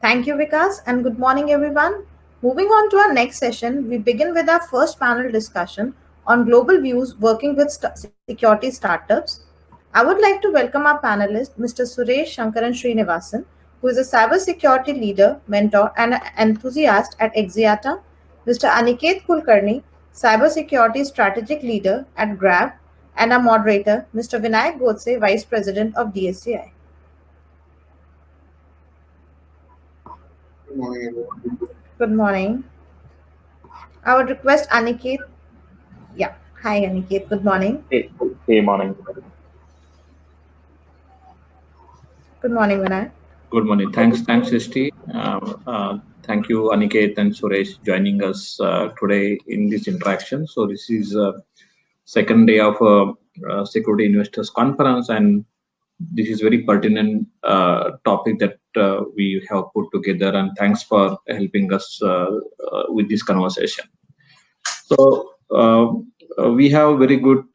Thank you, Vikas, and good morning, everyone. Moving on to our next session, we begin with our first panel discussion on global views working with security startups. I would like to welcome our panelist, Mr. Suresh Shankaran Srinivasan, who is a cybersecurity leader, mentor, and an enthusiast at Exiata, Mr. Aniket Kulkarni, cybersecurity strategic leader at Grab, and our moderator, Mr. Vinayak Godse, Vice President of DSCI. Good morning, everyone. Good morning. I would request Aniket. Yeah. Hi, Aniket. Good morning. Hey, morning. Good morning, Vinay. Good morning. Thanks, Srishti. Thank you, Aniket and Suresh, joining us today in this interaction. So this is second day of Security Investors Conference, and this is very pertinent topic that we have put together. And thanks for helping us with this conversation. So we have very good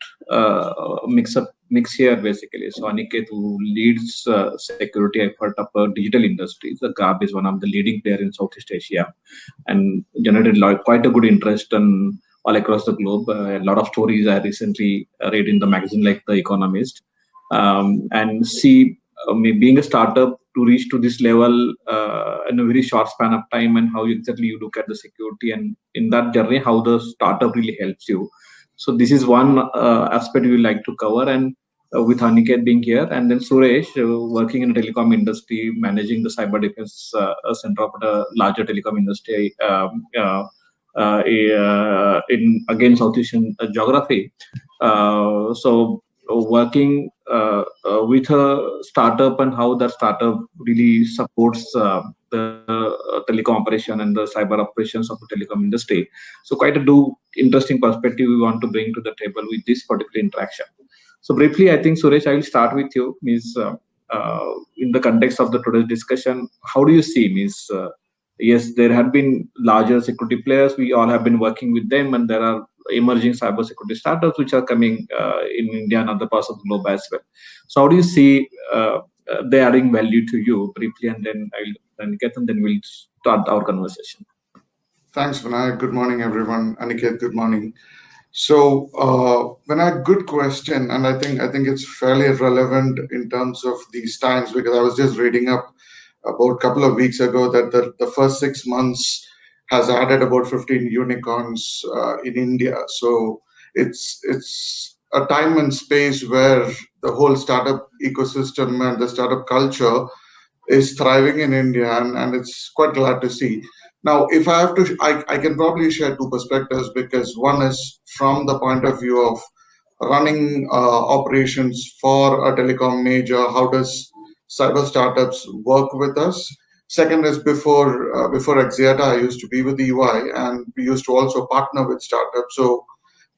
mix here basically. So Aniket, who leads security effort of digital industries, the Grab is one of the leading player in Southeast Asia, and generated quite a good interest and all across the globe. A lot of stories I recently read in the magazine like The Economist, and see me being a startup to reach to this level in a very short span of time, and how exactly you look at the security, and in that journey how the startup really helps you. So this is one aspect we like to cover, and with Aniket being here, and then Suresh working in the telecom industry, managing the cyber defense center of the larger telecom industry in again South Asian geography. So working with a startup and how that startup really supports the telecom operation and the cyber operations of the telecom industry. So quite a interesting perspective we want to bring to the table with this particular interaction. So briefly, I think Suresh, I will start with you. In the context of the today's discussion, how do you see? Yes, there have been larger security players. We all have been working with them, and there are emerging cybersecurity startups which are coming in India and other parts of the globe as well. So how do you see they adding value to you briefly, and then I'll then get and then we'll start our conversation. Thanks, Vinayak. Good morning, everyone. Aniket, good morning. So, Vinayak, good question, and I think it's fairly relevant in terms of these times because I was just reading up about a couple of weeks ago that the first 6 months has added about 15 unicorns in India. So it's a time and space where the whole startup ecosystem and the startup culture is thriving in India, and it's quite glad to see. Now, if I have to, I can probably share two perspectives because one is from the point of view of running operations for a telecom major. How does cyber startups work with us? Second is before Axiata, I used to be with EY, and we used to also partner with startups. So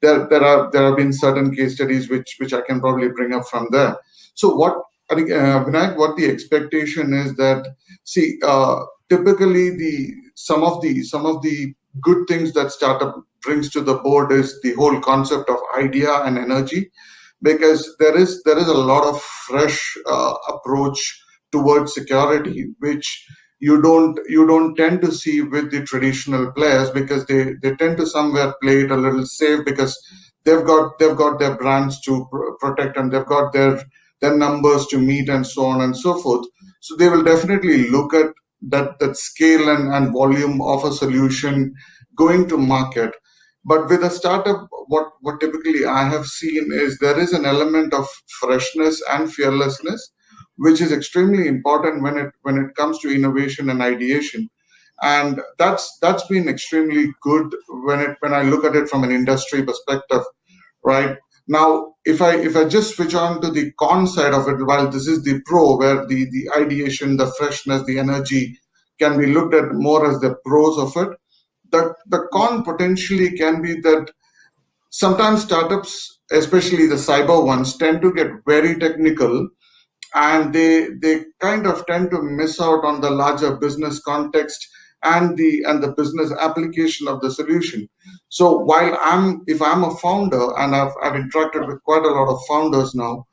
there have been certain case studies which I can probably bring up from there. So what I think, Vinayak, what the expectation is that see typically the some of the good things that startup brings to the board is the whole concept of idea and energy, because there is a lot of fresh approach towards security which you don't tend to see with the traditional players because they tend to somewhere play it a little safe because they've got their brands to protect, and they've got their numbers to meet, and so on and so forth. So they will definitely look at that scale and volume of a solution going to market. But with a startup, what typically I have seen is there is an element of freshness and fearlessness, which is extremely important when it comes to innovation and ideation. And that's been extremely good when I look at it from an industry perspective, right? Now, if I just switch on to the con side of it, while this is the pro, where the ideation, the freshness, the energy can be looked at more as the pros of it, the con potentially can be that sometimes startups, especially the cyber ones, tend to get very technical, and they kind of tend to miss out on the larger business context and the business application of the solution. So while if I'm a founder, and I've interacted with quite a lot of founders now,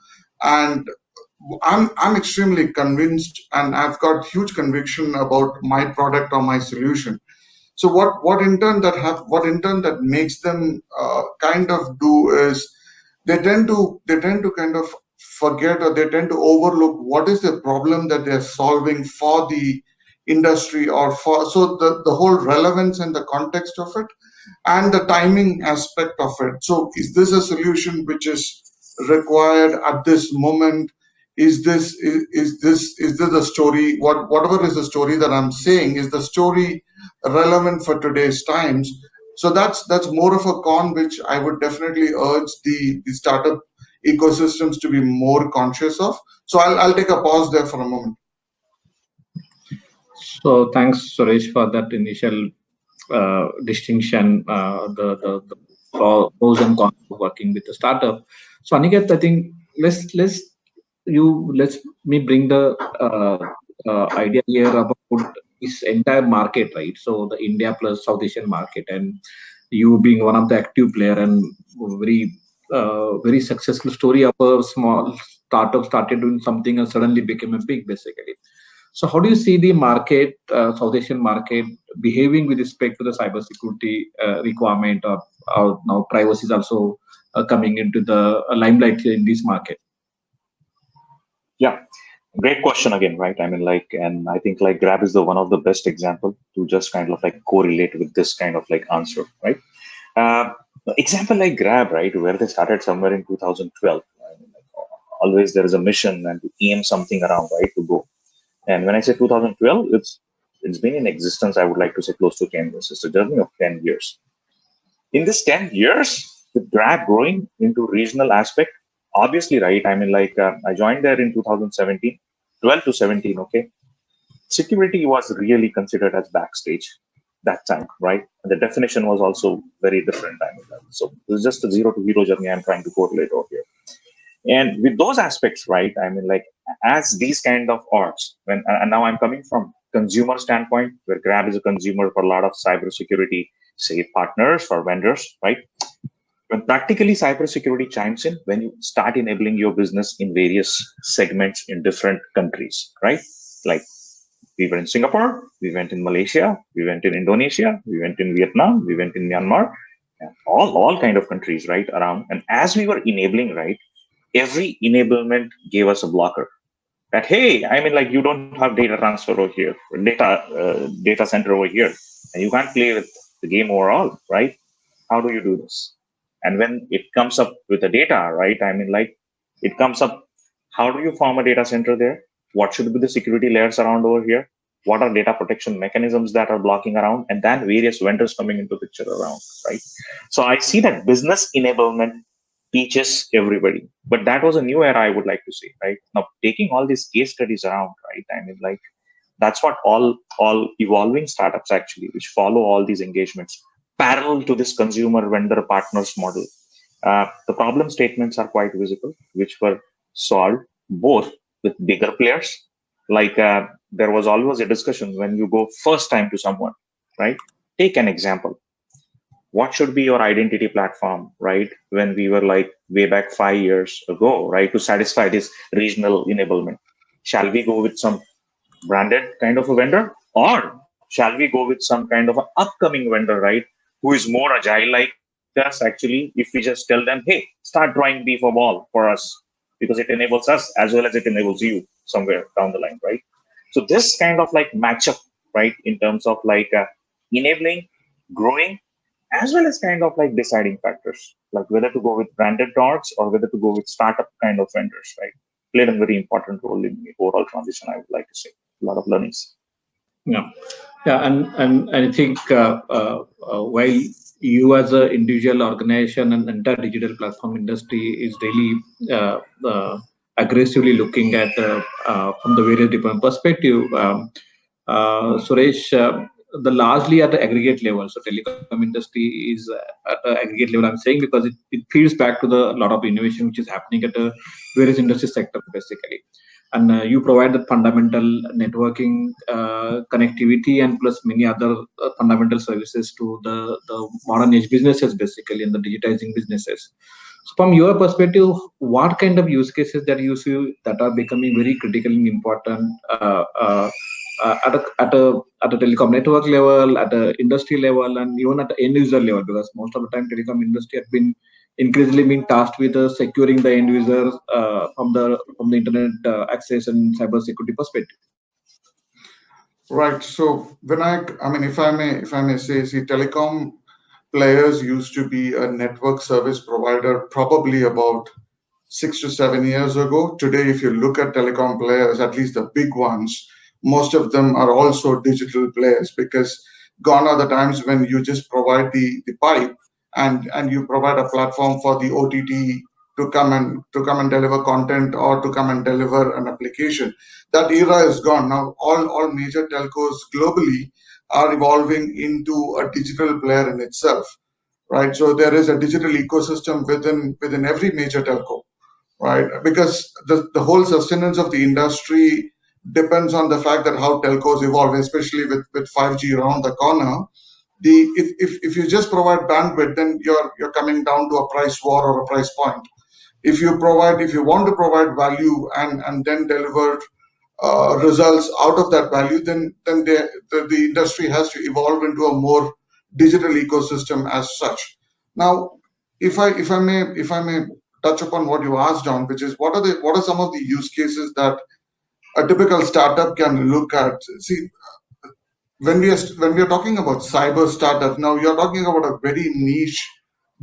and I'm extremely convinced, and I've got huge conviction about my product or my solution. So what in turn that makes them kind of do is they tend to kind of forget, or they tend to overlook what is the problem that they're solving for the industry, or for, so the whole relevance and the context of it, and the timing aspect of it. So is this a solution which is required at this moment? Is this the story, whatever is the story that I'm saying, is the story relevant for today's times? So that's more of a con which I would definitely urge the startup ecosystems to be more conscious of. So I'll take a pause there for a moment. So thanks, Suresh, for that initial distinction, the pros and cons of working with a startup. So Aniket, I think let's me bring the idea here about this entire market, right? So the India plus South Asian market, and you being one of the active player, and very successful story of a small startup started doing something and suddenly became a big, basically. So how do you see the market, South Asian market, behaving with respect to the cybersecurity requirement, or now privacy is also coming into the limelight in this market? Yeah, great question again, right? I mean, like, and I think like Grab is the one of the best example to just kind of like correlate with this kind of like answer, right? Uh, Example like Grab, right, where they started somewhere in 2012. I mean, like, always there is a mission and to aim something around, right, to go. And when I say 2012, it's been in existence. I would like to say close to 10 years. It's a journey of 10 years. In this 10 years, with Grab growing into regional aspect, obviously, right? I mean, like I joined there in 2017, 12 to 17. Okay, security was really considered as backstage that time, right? And the definition was also very different. I mean, so it was just a zero to hero journey I'm trying to correlate over here. And with those aspects, right? I mean, like as these kind of orgs, and now I'm coming from consumer standpoint, where Grab is a consumer for a lot of cybersecurity, say partners or vendors, right? When practically cybersecurity chimes in, when you start enabling your business in various segments in different countries, right? Like we were in Singapore, we went in Malaysia, we went in Indonesia, we went in Vietnam, we went in Myanmar, all kind of countries, right, around. And as we were enabling, right, every enablement gave us a blocker that, hey, I mean, like you don't have data transfer over here, or data center over here, and you can't play with the game overall, right? How do you do this? And when it comes up with the data, right, I mean, like it comes up, how do you form a data center there? What should be the security layers around over here? What are data protection mechanisms that are blocking around? And then various vendors coming into picture around, right? So I see that business enablement teaches everybody, but that was a new era, I would like to say, right? Now taking all these case studies around, right, I mean, like that's what all evolving startups actually, which follow all these engagements parallel to this consumer vendor partners model. The problem statements are quite visible, which were solved both with bigger players. Like there was always a discussion when you go first time to someone, right? Take an example. What should be your identity platform, right? When we were like way back 5 years ago, right? To satisfy this regional enablement. Shall we go with some branded kind of a vendor, or shall we go with some kind of an upcoming vendor, right, who is more agile like us actually, if we just tell them, hey, start drawing B for ball for us, because it enables us as well as it enables you somewhere down the line, right? So this kind of like matchup, right, in terms of like enabling, growing, as well as kind of like deciding factors, like whether to go with branded dogs or whether to go with startup kind of vendors, right, played a very important role in the overall transition, I would like to say. A lot of learnings. Yeah, yeah, and I think while you as an individual organization and entire digital platform industry is really aggressively looking at from the various different perspective, Suresh, the largely at the aggregate level. So telecom industry is at the aggregate level. I'm saying because it feeds back to the lot of innovation which is happening at the various industry sector basically. And you provide the fundamental networking connectivity and plus many other fundamental services to the modern age businesses basically, and the digitizing businesses. From your perspective, what kind of use cases that you see that are becoming very critical and important at a telecom network level, at a industry level, and even at the end user level? Because most of the time, telecom industry has been increasingly being tasked with securing the end users from the internet access and cyber security perspective. Right. So Vinayak, I mean, if I may say, see, telecom players used to be a network service provider probably about 6 to 7 years ago. Today, if you look at telecom players, at least the big ones, most of them are also digital players, because gone are the times when you just provide the pipe and you provide a platform for the OTT to come and deliver content, or to come and deliver an application. That era is gone. Now all major telcos globally are evolving into a digital player in itself, right? So there is a digital ecosystem within every major telco, right? Because the whole sustenance of the industry depends on the fact that how telcos evolve, especially with 5G around the corner. If you just provide bandwidth, then you're coming down to a price war or a price point. If you want to provide value and then deliver results out of that value, then the industry has to evolve into a more digital ecosystem as such. Now, if I may touch upon what you asked on, which is what are some of the use cases that a typical startup can look at. See, when we are talking about cyber startup, now you're talking about a very niche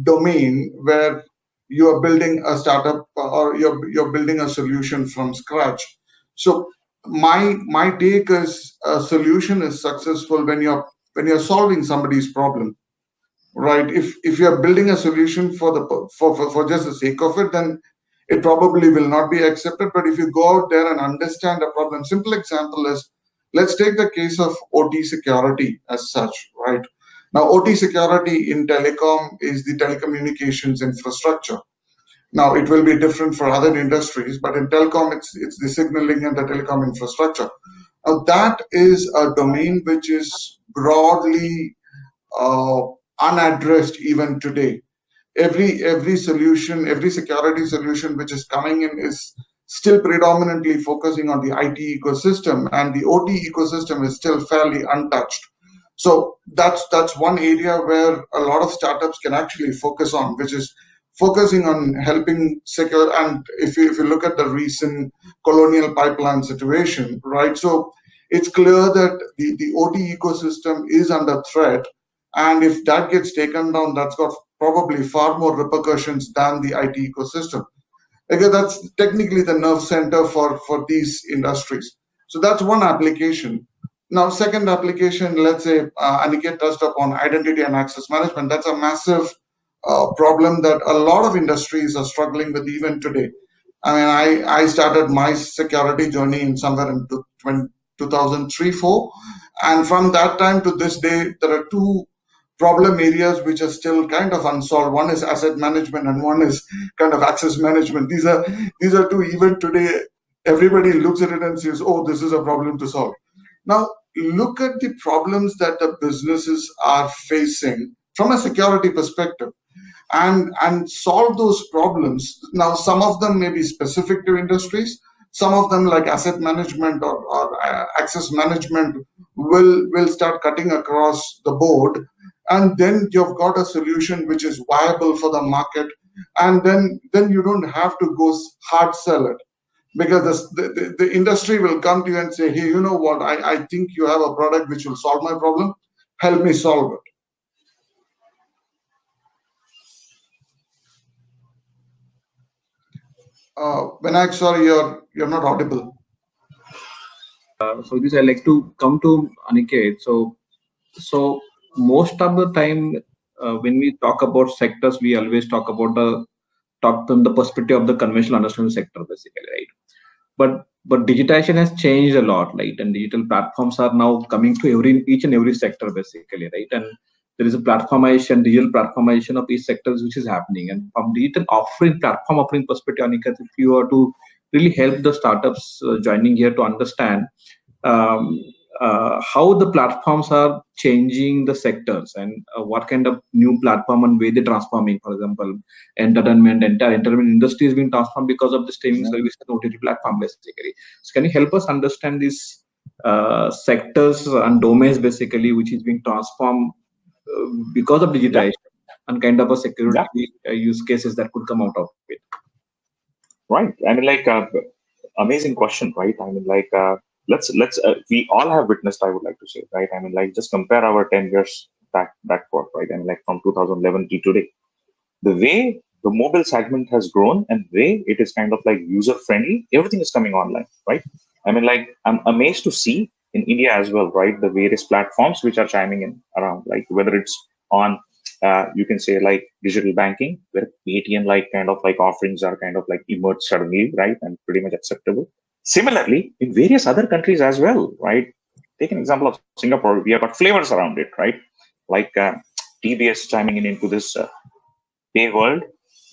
domain where you are building a startup, or you're building a solution from scratch. So my take is, a solution is successful when you're solving somebody's problem, right? If you're building a solution for just the sake of it, then it probably will not be accepted. But if you go out there and understand the problem, simple example is, let's take the case of OT security as such, right? Now, OT security in telecom is the telecommunications infrastructure. Now, it will be different for other industries, but in telecom, it's the signaling and the telecom infrastructure. Now, that is a domain which is broadly uh, unaddressed even today. Every solution, every security solution which is coming in is still predominantly focusing on the IT ecosystem, and the OT ecosystem is still fairly untouched. So that's one area where a lot of startups can actually focus on, which is focusing on helping secure. And if you look at the recent Colonial Pipeline situation, right? So it's clear that the OT ecosystem is under threat, and if that gets taken down, that's got probably far more repercussions than the IT ecosystem, because that's technically the nerve center for these industries. So that's one application. Now, second application, let's say, Aniket touched upon identity and access management. That's a massive problem that a lot of industries are struggling with even today. I mean, I started my security journey in somewhere in 2003-4, and from that time to this day, there are two problem areas which are still kind of unsolved. One is asset management, and one is kind of access management. These are two, even today everybody looks at it and says, oh, this is a problem to solve. Now look at the problems that the businesses are facing from a security perspective, and solve those problems. Now, some of them may be specific to industries. Some of them, like asset management or access management, will start cutting across the board, and then you've got a solution which is viable for the market, and then you don't have to go hard sell it, because the industry will come to you and say, hey, you know what, I think you have a product which will solve my problem, help me solve it. Vinayak, sorry, you're not audible. So this I like to come to Aniket. So most of the time, when we talk about sectors, we always talk from the perspective of the conventional understanding sector, basically, right? But digitization has changed a lot, right? And digital platforms are now coming to each and every sector, basically, right? And there is a digital platformization of each sectors which is happening. And from platform offering perspective, Aniket, if you are to really help the startups joining here to understand, um, how the platforms are changing the sectors and what kind of new platform and way they're transforming. For example, entire entertainment industry is being transformed because of the streaming service and OTT platform basically. So can you help us understand these sectors and domains basically which is being transformed because of digitization and kind of a security use cases that could come out of it? Right. I mean, like, amazing question, right? I mean, like, let's we all have witnessed, I would like to say, right? I mean, like, just compare our 10 years backward, right? I mean, like, from 2011 to today, the way the mobile segment has grown and way it is kind of like user friendly, everything is coming online, right? I mean, like, I'm amazed to see in India as well, right? The various platforms which are chiming in around, like, whether it's on you can say like digital banking, where ATM like kind of like offerings are kind of like emerged suddenly, right? And pretty much acceptable. Similarly, in various other countries as well, right? Take an example of Singapore. We have got flavors around it, right? Like TBS chiming in into this pay world.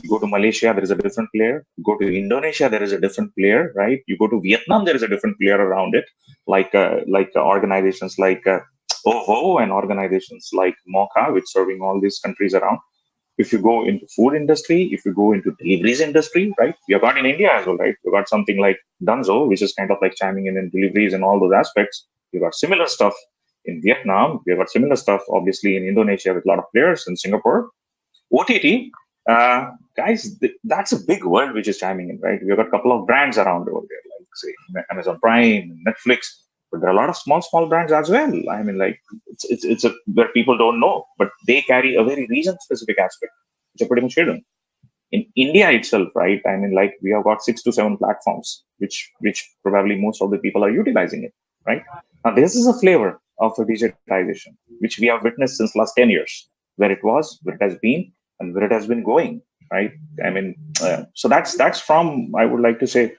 You go to Malaysia, there is a different player. You go to Indonesia, there is a different player, right? You go to Vietnam, there is a different player around it, like organizations like OVO and organizations like Mocha, which serving all these countries around. If you go into food industry, if you go into deliveries industry, right? You got in India as well, right? You got something like Dunzo, which is kind of like chiming in deliveries and all those aspects. You got similar stuff in Vietnam. We got similar stuff, obviously, in Indonesia with a lot of players, in Singapore. OTT, guys, that's a big world which is chiming in, right? We've got a couple of brands around over there, like say Amazon Prime, Netflix, but there are a lot of small brands as well. I mean, like it's a where people don't know, but they carry a very region-specific aspect, which are pretty much hidden. In India itself, right? I mean, like we have got 6 to 7 platforms, which probably most of the people are utilizing it, right? Now, this is a flavor of a digitization, which we have witnessed since last 10 years, where it was, where it has been, and where it has been going, right? I mean, so that's from, I would like to say,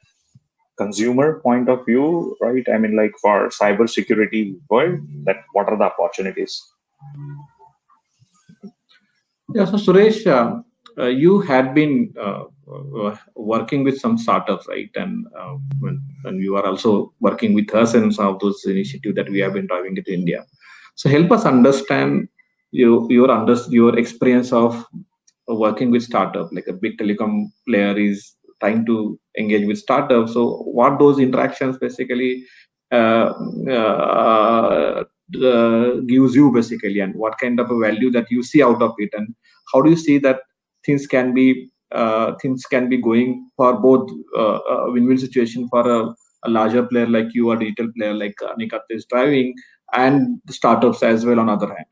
consumer point of view, right? I mean, like for cyber security world, that what are the opportunities? Yeah, so Suresh, you had been working with some startups, right? And you are also working with us in some of those initiatives that we have been driving in India. So help us understand your experience of working with startup, like a big telecom player is trying to engage with startups. So what those interactions basically uh, uh, gives you basically, and what kind of a value that you see out of it, and how do you see that things can be going for both win-win situation for a larger player like you, a digital player like Aniket is driving, and the startups as well on other hand?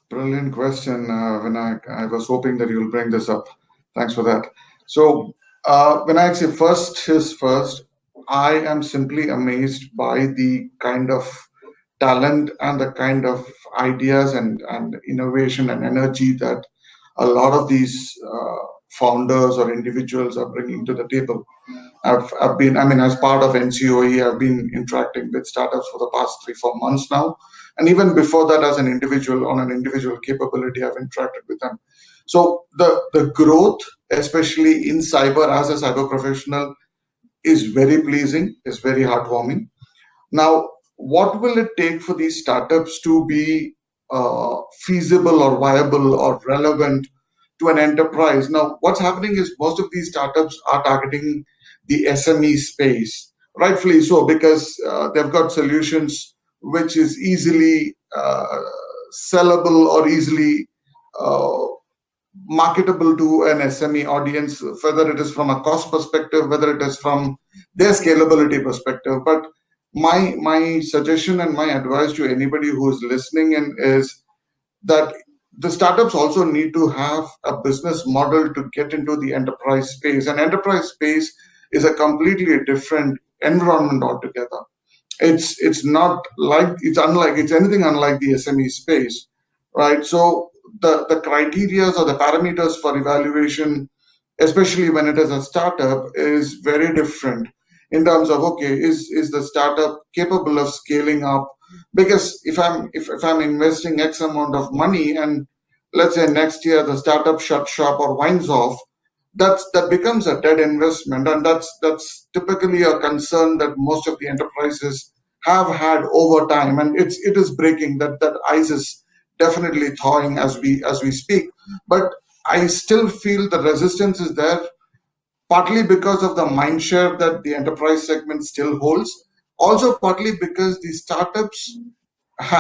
Brilliant question, Vinayak. I was hoping that you'll bring this up. Thanks for that. So, Vinayak, say first is first. I am simply amazed by the kind of talent and the kind of ideas and innovation and energy that a lot of these founders or individuals are bringing to the table. I've been, I mean, as part of NCOE, I've been interacting with startups for the past 3-4 months now. And even before that, as an individual, on an individual capability, I've interacted with them. So the growth, especially in cyber as a cyber professional, is very pleasing, is very heartwarming. Now, what will it take for these startups to be feasible or viable or relevant to an enterprise? Now, what's happening is most of these startups are targeting the SME space, rightfully so, because they've got solutions which is easily sellable or easily uh, marketable to an SME audience, whether it is from a cost perspective, whether it is from their scalability perspective. But my suggestion and my advice to anybody who is listening in is that the startups also need to have a business model to get into the enterprise space. And enterprise space is a completely different environment altogether. It's not like it's anything unlike the SME space, right? So the criterias or the parameters for evaluation, especially when it is a startup, is very different in terms of, okay, is the startup capable of scaling up? Because if I'm investing X amount of money and let's say next year the startup shuts shop or winds off, that becomes a dead investment, and that's typically a concern that most of the enterprises have had over time, and it is breaking. That ice is definitely thawing as we speak. But I still feel the resistance is there, partly because of the mind share that the enterprise segment still holds, also partly because the startups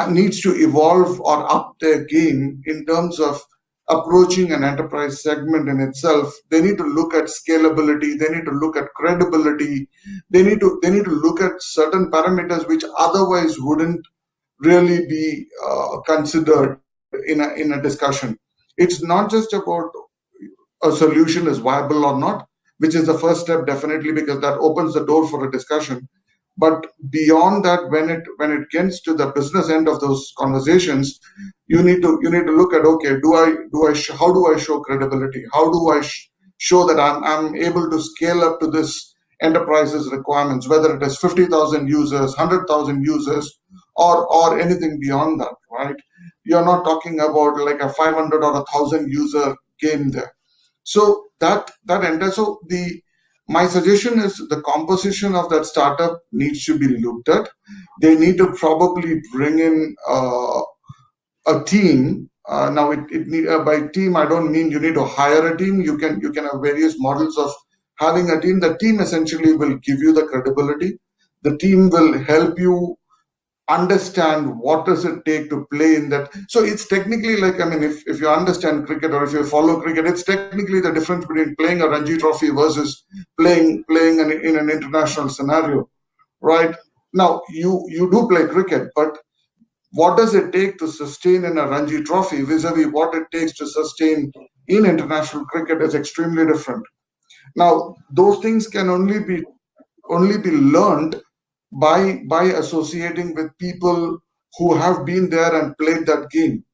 needs to evolve or up their game in terms of approaching an enterprise segment in itself. They need to look at scalability, they need to look at credibility, they need to look at certain parameters which otherwise wouldn't really be considered in a discussion. It's not just about a solution is viable or not, which is the first step definitely, because that opens the door for a discussion. But beyond that, when it gets to the business end of those conversations, you need to look at, okay, how do I show credibility? How do I show that I'm able to scale up to this enterprise's requirements, whether it is 50,000 users, 100,000 users, or anything beyond that, right? You're not talking about like a 500 or 1,000 user game there. So that entire, so the my suggestion is the composition of that startup needs to be looked at. They need to probably bring in a team. Now, by team I don't mean you need to hire a team. You can have various models of having a team. The team essentially will give you the credibility. The team will help you understand what does it take to play in that. So it's technically like, I mean, if you understand cricket or if you follow cricket, it's technically the difference between playing a Ranji Trophy versus playing in an international scenario, right? Now you do play cricket, but what does it take to sustain in a Ranji Trophy vis-a-vis what it takes to sustain in international cricket is extremely different. Now those things can only be learned by associating with people who have been there and played that game,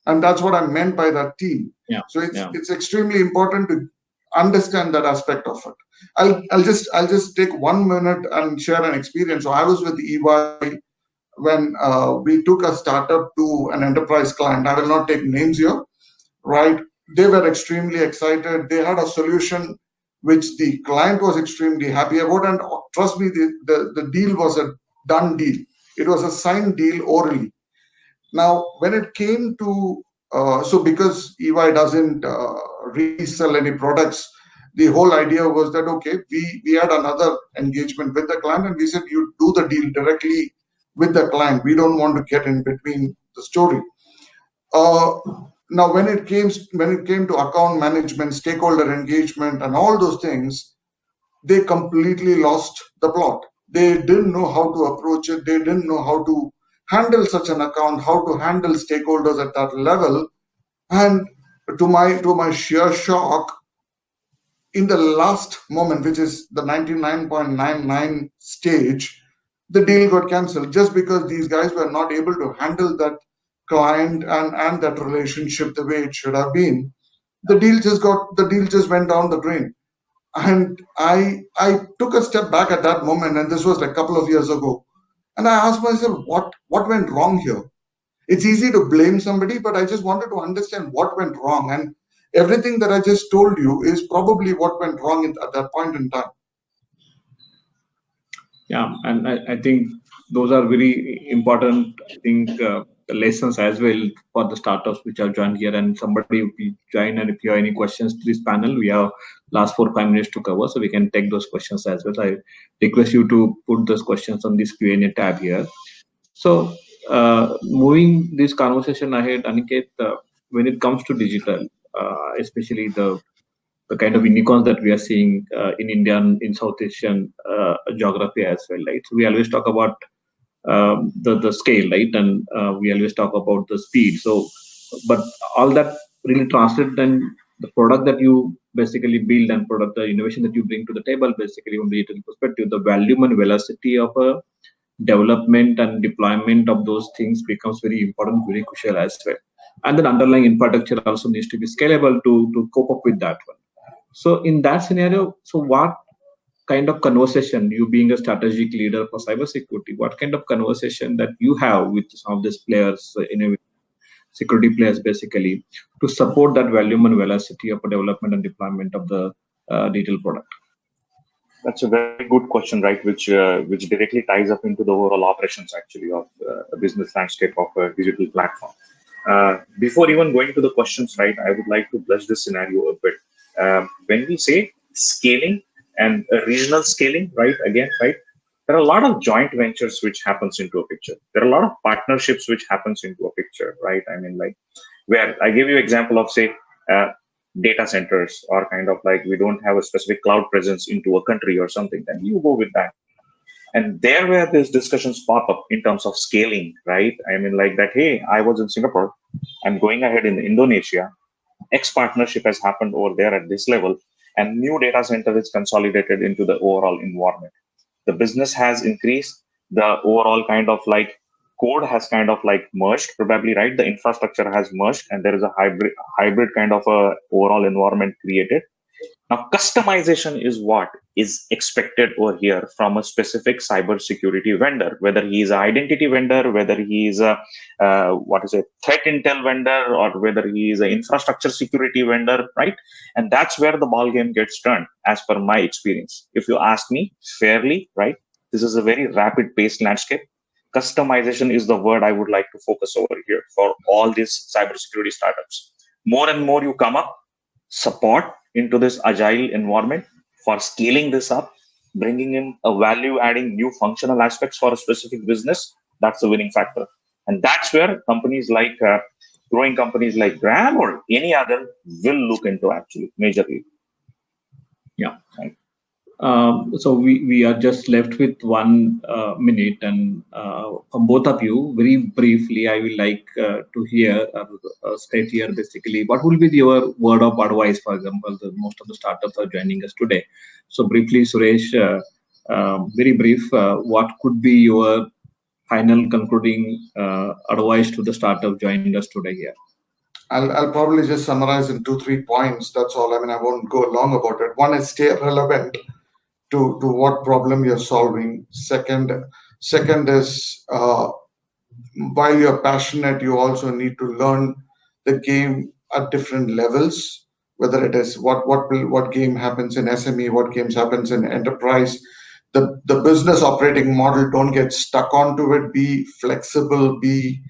and that's what I meant by that team. Yeah. So it's Yeah. it's extremely important to understand that aspect of it. I'll just take 1 minute and share an experience. So I was with EY when we took a startup to an enterprise client. I will not take names here, right? They were extremely excited. They had a solution which the client was extremely happy about. And trust me, the deal was a done deal. It was a signed deal orally. Now, when it came to, so because EY doesn't resell any products, the whole idea was that, okay, we had another engagement with the client and we said, you do the deal directly with the client. We don't want to get in between the story. Now, when it came to account management, stakeholder engagement, and all those things, they completely lost the plot. They didn't know how to approach it. They didn't know how to handle such an account, how to handle stakeholders at that level. And to my sheer shock, in the last moment, which is the 99.99 stage, the deal got cancelled just because these guys were not able to handle that client and that relationship the way it should have been. The deal just went down the drain. And I took a step back at that moment, and this was like a couple of years ago. And I asked myself, what went wrong here? It's easy to blame somebody, but I just wanted to understand what went wrong. And everything that I just told you is probably what went wrong at that point in time. Yeah, and I think those are very important, I think, lessons as well for the startups which have joined here. And somebody will join, and if you have any questions to this panel, we have last 4-5 minutes to cover, so we can take those questions as well. I request you to put those questions on this Q&A tab here. So moving this conversation ahead, Aniket, when it comes to digital, especially the kind of unicorns that we are seeing in India and in South Asian geography as well, right? So we always talk about the scale, right? And we always talk about the speed. So, but all that really translates, and the product that you basically build and the innovation that you bring to the table, basically from the digital perspective, the volume and velocity of a development and deployment of those things becomes very important, very crucial as well. And then underlying infrastructure also needs to be scalable to cope up with that one. So in that scenario, so what kind of conversation, you being a strategic leader for cybersecurity, what kind of conversation that you have with some of these players, security players basically, to support that volume and velocity of a development and deployment of the digital product? That's a very good question, right? Which directly ties up into the overall operations actually of a business landscape of a digital platform. Before even going to the questions, right, I would like to bless this scenario a bit. When we say scaling and regional scaling, right, again, right, there are a lot of joint ventures which happens into a picture. There are a lot of partnerships which happens into a picture, right? I mean, like, where I give you example of say uh, data centers, or kind of like we don't have a specific cloud presence into a country or something, then you go with that. And there where these discussions pop up in terms of scaling, right? I mean, like that, hey, I was in Singapore, I'm going ahead in Indonesia, X partnership has happened over there at this level, and new data center is consolidated into the overall environment. The business has increased, the overall kind of like code has kind of like merged, probably, right? The infrastructure has merged, and there is a hybrid kind of a overall environment created. Now, customization is what is expected over here from a specific cybersecurity vendor, whether he is an identity vendor, whether he is a what is a threat intel vendor, or whether he is an infrastructure security vendor, right? And that's where the ball game gets turned, as per my experience. If you ask me fairly, right, this is a very rapid-paced landscape. Customization is the word I would like to focus over here for all these cybersecurity startups. More and more you come up, support into this agile environment for scaling this up, bringing in a value adding new functional aspects for a specific business. That's the winning factor. And that's where companies like growing companies like Grab or any other will look into actually majorly. Yeah. Right. So we are just left with 1 minute, and from both of you, very briefly, I will like to hear state here basically what will be your word of advice. For example, most of the startups are joining us today. So briefly, Suresh, very brief, what could be your final concluding advice to the startup joining us today here? I'll probably just summarize in 2-3 points. That's all. I mean, I won't go long about it. One is stay relevant to what problem you're solving. Second is while you're passionate, you also need to learn the game at different levels. Whether it is what game happens in SME, what games happens in enterprise. The business operating model, don't get stuck onto it. Be flexible. Be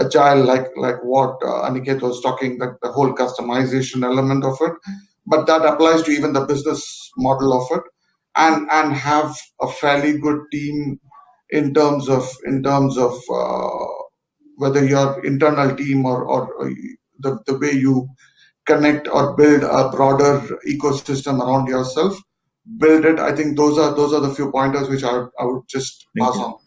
agile, like what Aniket was talking, that the whole customization element of it, but that applies to even the business model of it, and have a fairly good team in terms of whether your internal team or the way you connect or build a broader ecosystem around yourself. Build it. I think those are the few pointers which I would just pass on.